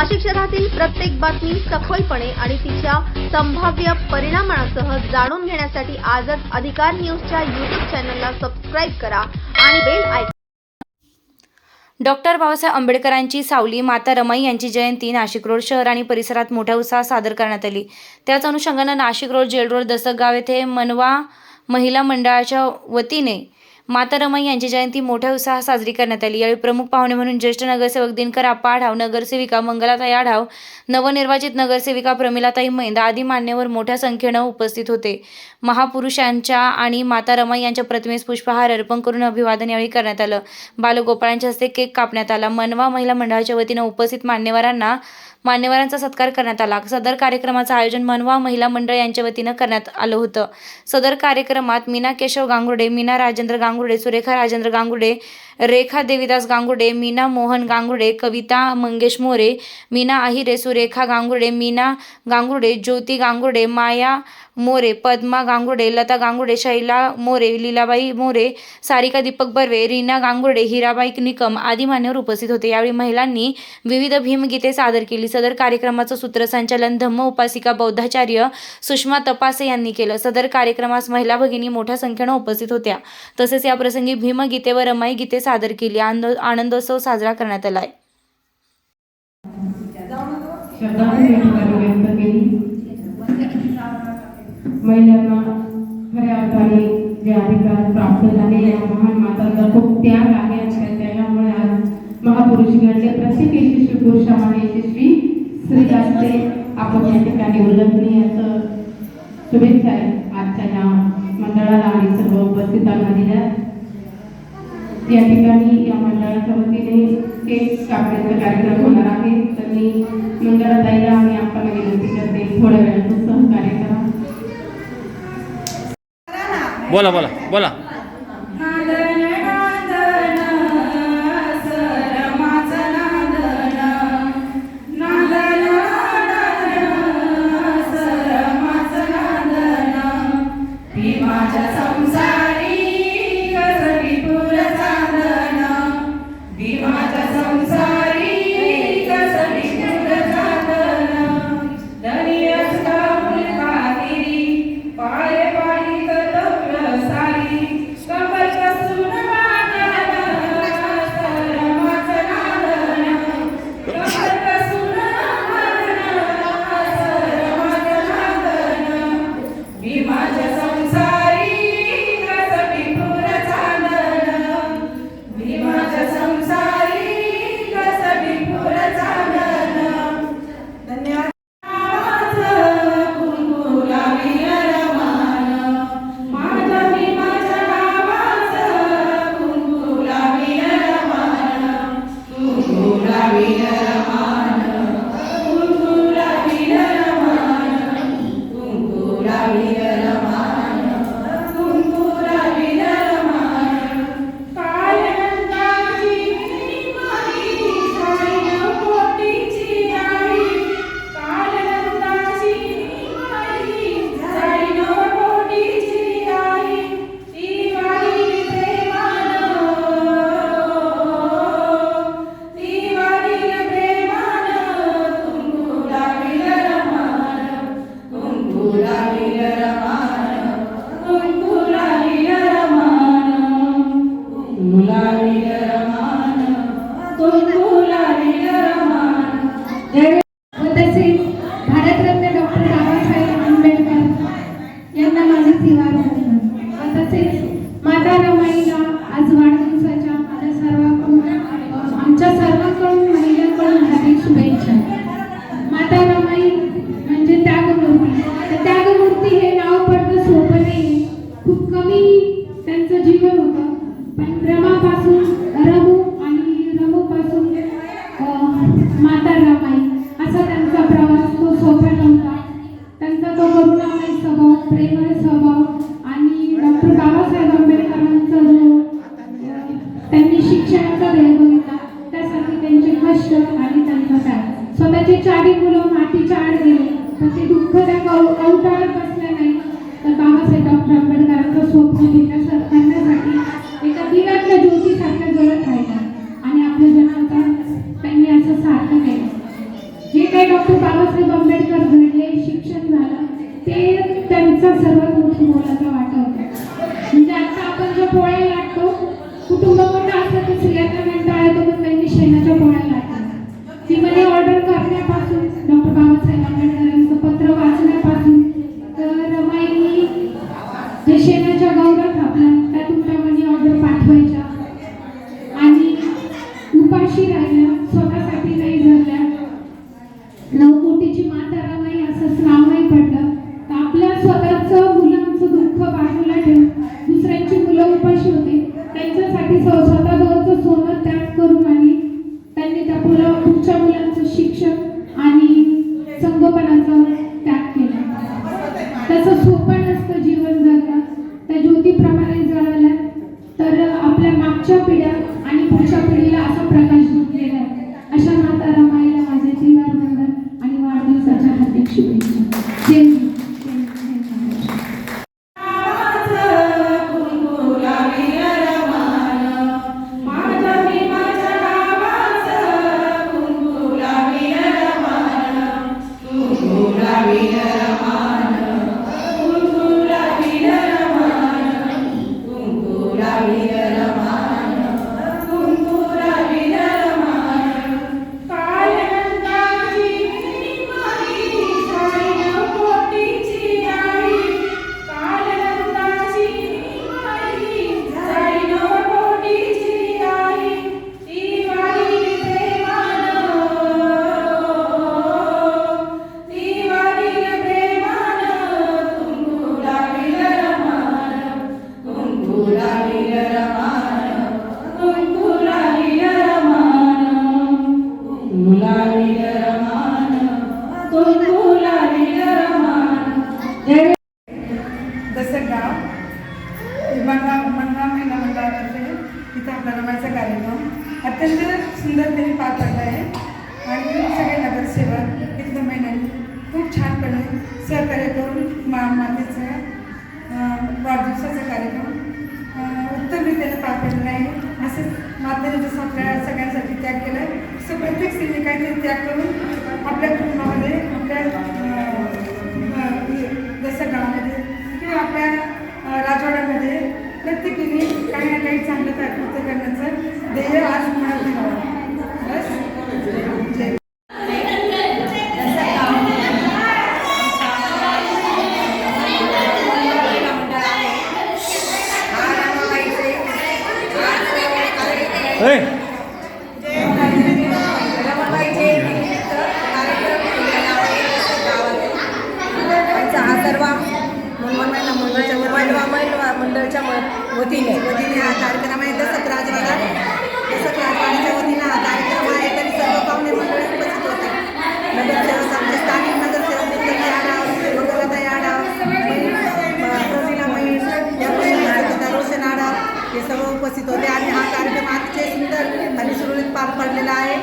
नाशिक शहरातील प्रत्येक बातमी सखोलपणे आणि तिच्या संभाव्य परिणामांसह जाणून घेण्यासाठी आजच अधिकार न्यूजच्या YouTube चॅनलला सबस्क्राइब करा आणि बेल आयकॉन. डॉक्टर बाबासाहेब आंबेडकरांची सावली माता रमाई यांची जयंती नाशिक रोड शहर आणि परिसरात मोठ्या उत्साहात सादर करण्यात आली. त्याच अनुषंगाने नाशिक रोड जेल रोड दसगाव येथे मनवा महिला मंडळाच्या वतीने माता रमाई यांची जयंती मोठ्या उत्साहात साजरी करण्यात आली. यावेळी प्रमुख पाहुणे म्हणून ज्येष्ठ नगरसेवक दिनकर आप्पा आढाव, नगरसेविका मंगलाताई आढाव, नवनिर्वाचित नगरसेविका प्रमिलाताई मैंद आदी मान्यवर मोठ्या संख्येने उपस्थित होते. महापुरुषांच्या आणि माता रमाई यांच्या प्रतिमेस पुष्पहार अर्पण करून अभिवादन यावेळी करण्यात आलं. बालगोपाळांच्या हस्ते केक कापण्यात आला. मनवा महिला मंडळाच्या वतीने उपस्थित मान्यवरांचा सत्कार करण्यात आला. सदर कार्यक्रमाचं आयोजन मनवा महिला मंडळ यांच्या वतीनं करण्यात आलं होतं. सदर कार्यक्रमात मीना केशव गांगुर्डे, मीना राजेंद्र गांगुर्डे, सुरेखा राजेंद्र गांगुर्डे, रेखा देवीदास गांगुर्डे, मीना मोहन गांगुर्डे, कविता मंगेश मोरे, मीना आहिरे, सुरेखा गांगुर्डे, मीना गांगुर्डे, ज्योती गांगुर्डे, माया मोरे, पद्मा गांगुर्डे, लता गांगुर्डे, शैला मोरे, लीलाबाई मोरे, सारिका दीपक बर्वे, रीना गांगुर्डे, हिराबाई निकम आदी मान्यवर उपस्थित होते. यावेळी महिलांनी विविध भीमगीते सादर केली. सदर कार्यक्रमाचं सूत्रसंचालन धम्म उपासिका बौद्धाचार्य सुषमा तपासे यांनी केलं. सदर कार्यक्रमास महिला भगिनी मोठ्या संख्येने उपस्थित होत्या. तसेच या प्रसंगी भीमगीते व रमाई गीते सादर केली. आनंदोत्सव साजरा करण्यात आलाय. महिलांना खऱ्या अर्थाने जे अधिकार प्राप्त झाले या महान मातांचा खूप त्याग आहे. त्याच्यामुळे आज महापुरुष घडले प्रत्येक यशस्वी पुरुषामाने यशस्वी स्त्रीचे आपण या ठिकाणी उल्लेखनीय असं शुभेच्छा आहे आजच्या या मंडळाला आणि सर्व उपस्थितांना दिल्या. या ठिकाणी या मंडळाच्या वतीने केक कापण्याचा कार्यक्रम होणार आहे. तर मी मंडळाताईला आणि आपल्याला विनंती करते थोड्या वेळाचं सहकार्य करा. बोला बोला बोला. तसेच भारतरत्न डॉक्टर बाबासाहेब आंबेडकर यांना माझे तिवार व तसेच माता रमाईला आज वाढदिवसाच्या आमच्या सर्वांकडून महिलांकडून हार्दिक शुभेच्छा. माता रमाई म्हणजे त्यागमूर्ती. तर त्यागमूर्ती हे नाव पडणं सोपं नाही. खूप कमी त्यांचं जीवन होतं, पण रमापासून रमू आणि रमूपासून माता रमाई असा त्यांचा प्रवास तो सोपा नव्हता. त्यांचा तो करुणामय स्वभाव, प्रेमळ स्वभाव आणि डॉक्टर बाबासाहेब आंबेडकरांचा जो त्यांनी शिक्षणाचा ध्येय बघितला त्यासाठी त्यांचे कष्ट आणि त्यांचा त्याग. स्वतःचे 4 मुलं मातीच्या आड गेले तर ते दुःख त्या अवताळत बसले नाही. तर बाबासाहेब डॉक्टर आंबेडकरांचं स्वप्न करण्यासाठी एका दिव्यातल्या ज्योतीसारख्या जळत राहिला आणि आपल्या जन्माचा त्यांनी असं सार्थ केलं. बेरोजगार घडले, शिक्षण झालं, ते त्यांचा सर्वात मोठा मोलाचा वाटा होता. म्हणजे आता आपण ज्या पोळ्या लाटतो, कुटुंब मोठं असलं तर स्त्रियांना कंटाळा येतो, पण त्यांनी शेणाच्या पोळ्या लाटल्या. ती मनी ऑर्डर करण्यापासून, डॉक्टर बाबासाहेब आंबेडकरांचं पत्र वाचण्यापासून, तर रमाईंनी जे शेणाच्या गौऱ्या थापल्या त्यातून त्या मनी ऑर्डर पाठवायच्या आणि उपाशी राहिल्या, स्वतःसाठी नाही झाल्या. 9 कोटीची माता रमाई असंच नाव नाही पडलं. तर आपल्या स्वतःचं मुलांचं दुःख बाजूला ठेवून दुसऱ्यांची मुलं उपाशी होते, त्यांच्यासाठी स्वतःजवळचं सोनं त्याग करून आणि त्यांनी त्या पुढच्या मुलांचं शिक्षण आणि संगोपनाचा त्याग केला. तसं सोपं नसतं जीवन जगणं. त्या ज्योतीप्रमाणे जळाल्या तर आपल्या मागच्या पिढ्या आणि पुढच्या पिढीला असा प्रकाश झोपलेला आहे. अशा माता रमाईला माझे त्रिवार वंदन आणि वाढदिवसाच्या हार्दिक शुभेच्छा. जय हिंद. दसगाव मनवा महिला मंडळातर्फे इथं आपला रमाईचा कार्यक्रम अत्यंत सुंदरपणे पार पडला आहे आणि सगळे नगरसेवक इथल्या महिलांनी खूप छानपणे सहकार्य करून मातेचा वाढदिवसाचा कार्यक्रम उत्तमरित्याने पार पडलेला आहे. असंच मातेने जसं आपल्या सगळ्यांसाठी त्याग केला आहे, तसं प्रत्येक स्त्रीने काहीतरी त्याग करून आपल्या कुटुंबामध्ये, आपल्या दसगावामध्ये किंवा आपल्या राजवाड्यामध्ये प्रत्येकीने काही ना काही चांगलं कृत्य करण्याचं ध्येय आज म्हणत ठेवावं. बस जय. मंडळाच्या वतीने हा कार्यक्रम आहे. दसक राजवाड्याच्या वतीने हा कार्यक्रम आहे. तरी सर्व पाहुणे मंडळी उपस्थित होते. नगरसेवक, आमचे स्थानिक नगरसेवक मंगलता यादव, प्रवीणा महेश, रोशन आडाव हे सर्व उपस्थित होते आणि हा कार्यक्रम अतिशय सुंदर आणि सुरळीत पार पडलेला आहे.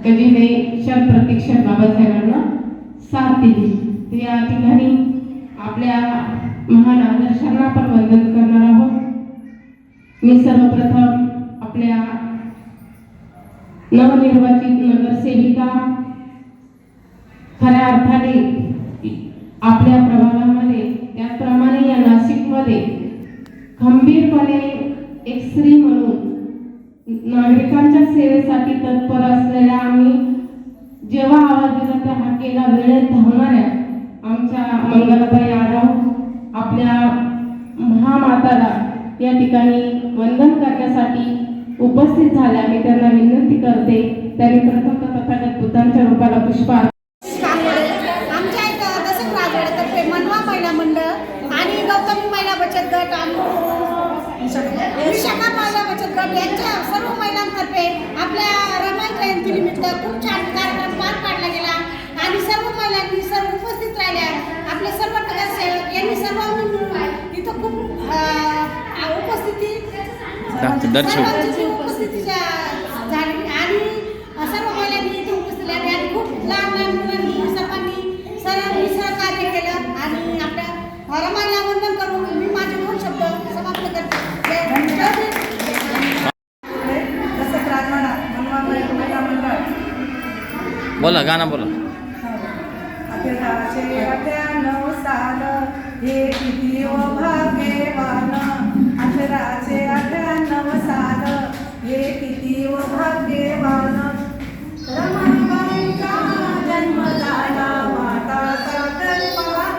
कवीने शतप्रतीक्षक बाबासाहेबांना साथ दिली. या ठिकाणी आपल्या महान आदर्शांना आपण वंदन करणार आहोत. मी सर्वप्रथम आपल्या नवनिर्वाचित नगरसेविका, खऱ्या अर्थाने आपल्या प्रभागामध्ये त्याचप्रमाणे या नाशिकमध्ये खंबीरपणे एक स्त्री म्हणून नागरिकांच्या सेवेसाठी तत्पर असलेल्या आम्ही जेव्हा आवाज दिला त्या हाकेला वेळेत धावणाऱ्या आमच्या मंगलताई आढाव आपल्या महामाताला या ठिकाणी वंदन करण्यासाठी उपस्थित झाल्या. मी त्यांना विनंती करते त्यांनी प्रथम तथागत बुद्धांच्या रूपाला पुष्प आमच्या इथं दसक राजवाड्यातर्फे मनवा महिला मंडळ आणि गौतमी महिला बचत गट आणि विशाखा महिला बचत गट यांच्या सर्व महिलांतर्फे आपल्या रमाई जयंतीनिमित्त खूप छान कार्यक्रम पार पाडला गेला आणि सर्व महिलांनी सर्व उपस्थित राहिल्या. आपले सर्व नगरसेवक यांनी सर्वांनी मिळून इथं खूप उपस्थिती झाली आणि सर्व महिलांनी इथे उपस्थित राहिले आणि खूप लहान लहान मुलांनी सर्वांनी सहकार्य केलं आणि आपल्या रमाईला वंदन करून मी माझे 2 शब्द समाप्त करते. दसक राजवाडा मनवा महिला मंडळ बोला गाणं बोला. अठराशे 98 साल हे किती व भाग्यवान. 1898 साल हे किती व भाग्यवान. रमाबाईचा जन्म झाला माताचा गर्भात.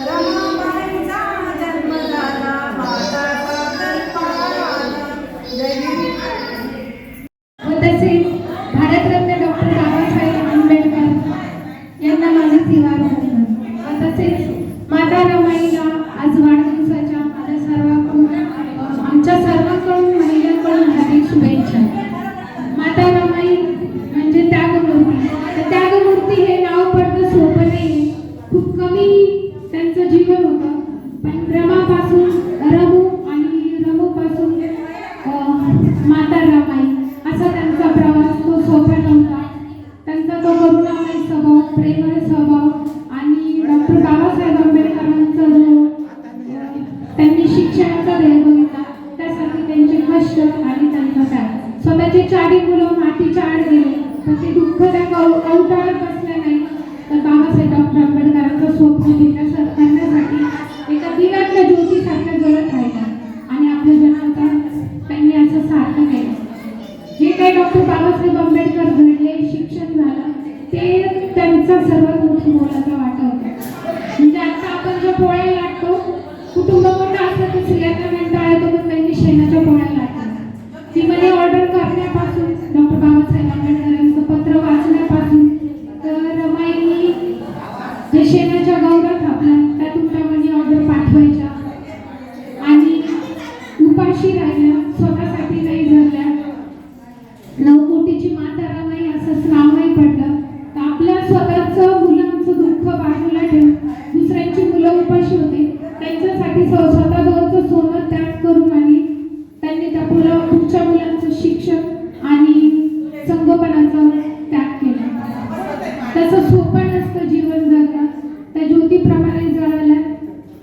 रमाबाईचा जन्म झाला माताचा गर्भात. व तसेच भारतरत्न डॉक्टर बाबासाहेब आंबेडकर यांना माझे तिवार वंदन. व तसेच माता रमाईला आज वाढदिवसाच्या आमच्या सर्वांकडून महिलांकडून हार्दिक शुभेच्छा. माता रमाई म्हणजे त्यागमूर्ती. तर त्यागमूर्ती हे नाव पडणं सोपं नाही. खूप कमी त्यांचं जीवन होतं, पण रमापासून रमू आणि रमूपासून माता रमाई असा त्यांचा प्रवास तो सोपा नव्हता. त्यांचा तो करुणामय स्वभाव, प्रेमळ स्वभाव आणि डॉक्टर बाबासाहेब आंबेडकरांचा जो त्यांनी शिक्षणाचा ध्येय बघितला त्यासाठी त्यांचे कष्ट आणि त्यांचा त्याग. स्वतःचे 4 मुलं मातीच्या आड गेले, पण ते दुःख त्या अवटाळत बसले नाही. तर बाबासाहेब डॉक्टर आंबेडकरांचं स्वप्न करण्यासाठी एका दिव्यातल्या ज्योतीसारख्या जळत राहिला आणि आपल्या जन्माचा त्यांनी असं सार्थ केलं. जे काही डॉक्टर बाबासाहेब आंबेडकर घडले, शिक्षण झालं, ते त्यांचा सर्वात मोठा मोलाचा वाटा होता. म्हणजे आता आपण ज्या पोळ्या लाटतो, कुटुंब मोठं असलं तर स्त्रियांना कंटाळा येतो, पण त्यांनी शेणाच्या पोळ्या लाटल्या. ती मनी ऑर्डर करण्यापासून डॉक्टर बाबासाहेब आंबेडकरांचं पत्र वाचण्यापासून तर रमाईंनी जे शेणाच्या गौऱ्या थापल्या त्यातून त्या मनी ऑर्डर पाठवायच्या आणि उपाशी राहिल्या, स्वतःसाठी नाही धरल्या. 9 कोटीची माता रमाई असंच नाव नाही पडलं. तर आपल्या स्वतःचं मुलांचं दुःख बाजूला ठेवून दुसऱ्यांची मुलं उपाशी होते त्यांच्यासाठी स्वतःजवळचं सोनं त्याग करून आणि त्यांनी त्या पुढच्या मुलांचं शिक्षण आणि संगोपनाचा त्याग केला. त्याचं सोपं नसतं जीवन जगणं. त्या ज्योतीप्रमाणे जळाल्या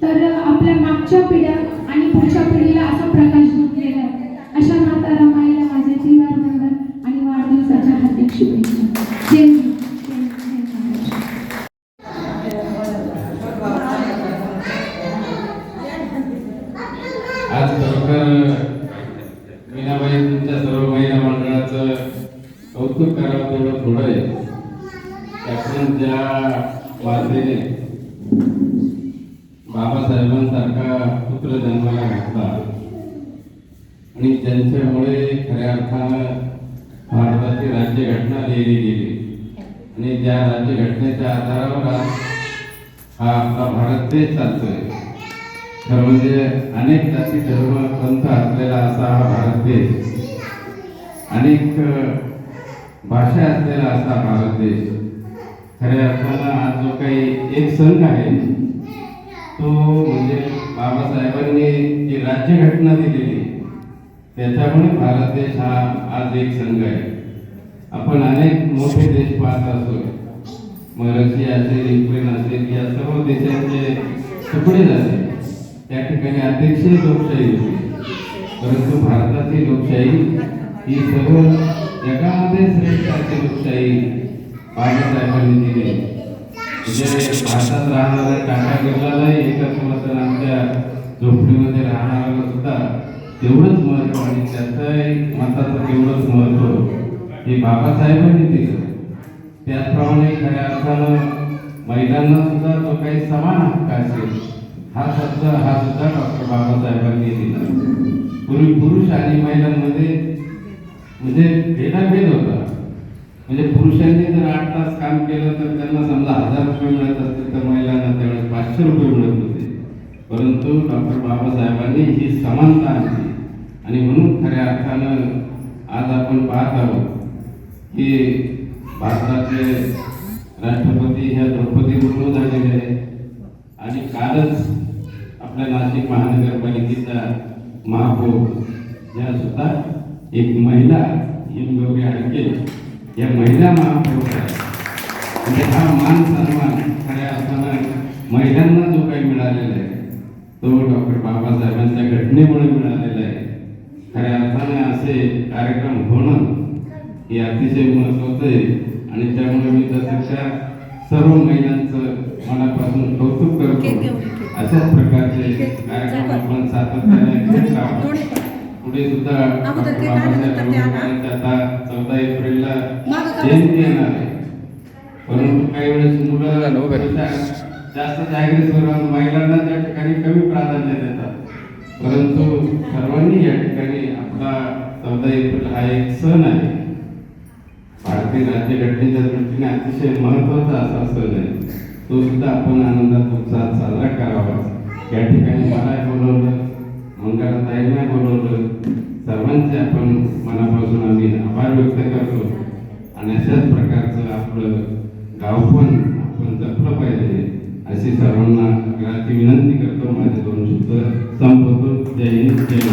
तर आपल्या मागच्या पिढ्या आणि पुढच्या पिढीला असा प्रकाश झोपलेला आहे. अशा माता रमाईला माझे तिवार वंदन आणि वाढदिवसाच्या हार्दिक शुभेच्छा. जय हिंद. आज खरोखर मीनाबाई तुमच्या सर्व महिला मंडळाचं कौतुक करावं तेवढं थोडं आहे. त्यातून ज्या वाटेने बाबासाहेबांसारखा पुत्र जन्माला घातला आणि त्यांच्यामुळे खऱ्या अर्थानं भारताची राज्यघटना लिहिली गेली आणि ज्या राज्यघटनेच्या आधारावर हा आपला भारत देश चालतोय. खरं म्हणजे अनेक जाती धर्म पंथ असलेला असा हा भारत देश, अनेक भाषा असलेला असा भारत देश. खऱ्या अर्थानं आज जो काही एक संघ आहे तो म्हणजे बाबासाहेबांनी जी राज्यघटना दिलेली त्याच्यामुळे भारत देश हा आज एक संघ आहे. आपण अनेक मोठे देश पाहत असतो, मग रशिया असेल, युक्रेन असेल, या सर्व देशांचे तुकडे झाले. त्या ठिकाणी अध्यक्षीय लोकशाही होती, परंतु भारताची लोकशाही ही सर्व जगामध्ये श्रेष्ठ अशी लोकशाही बाबासाहेबांनी दिली. म्हणजे भारतात राहणाऱ्या टाटा बिर्लालाही एकच मत, आमच्या झोपडीमध्ये राहणाऱ्याला सुद्धा तेवढंच महत्व आणि त्याचंही मताचं तेवढंच महत्व हे बाबासाहेबांनी दिलं. त्याचप्रमाणे खऱ्या अर्थानं महिलांना सुद्धा जो काही समान हक्क असेल हा सुद्धा डॉक्टर बाबासाहेबांनी दिला. पूर्वी पुरुष आणि महिलांमध्ये म्हणजे भेदाभेद होता. म्हणजे पुरुषांनी जर 8 तास काम केलं तर त्यांना समजा 1000 रुपये मिळत असतील तर महिलांना त्यावेळेस 500 रुपये मिळत होते. परंतु डॉक्टर बाबासाहेबांनी ही समानता आणली आणि म्हणून खऱ्या अर्थानं आज आपण पाहत आहोत की भारताचे राष्ट्रपती ह्या द्रौपदी मुर्मू झालेले आहेत आणि कालच आपल्या नाशिक महानगरपालिकेच्या महापौर या सुद्धा एक महिला हिमगौरी आडके या महिला महापौर आहेत. म्हणजे हा मान सन्मान खऱ्या अर्थानं महिलांना जो काही मिळालेला आहे तो डॉक्टर बाबासाहेबांच्या घटनेमुळे मिळालेला आहे. खऱ्या अर्थाने असे कार्यक्रम होणं हे अतिशय महत्त्वाचं आहे आणि त्यामुळे मी त्या सर्व महिलांचं मनापासून कौतुक करतो. अशाच प्रकारचे कार्यक्रम आपण सातत्याने घेत राहावं. पुढे सुद्धा बाबासाहेब आंबेडकरांची आता 14 एप्रिलला जयंती येणार आहे. परंतु काही वेळेस मुलं जास्त जागृत महिलांना त्या ठिकाणी कमी प्राधान्य देतात. परंतु सर्वांनी या ठिकाणी आपला 14 एप्रिल हा एक सण आहे. भारतीय राज्यघटनेच्या दृष्टीने अतिशय महत्त्वाचा असा सण आहे. तो सुद्धा आपण आनंदात उत्साहात साजरा करावा. या ठिकाणी मला बोलवलं, मंगलाताईंना बोलवलं, सर्वांचे आपण मनापासून आम्ही आभार व्यक्त करतो. आणि अशाच प्रकारचं आपलं गाव पण आपण जपलं पाहिजे अशी सर्वांना विनंती करतो. माझे 2 शब्द संपवतो. जय हिंद, जय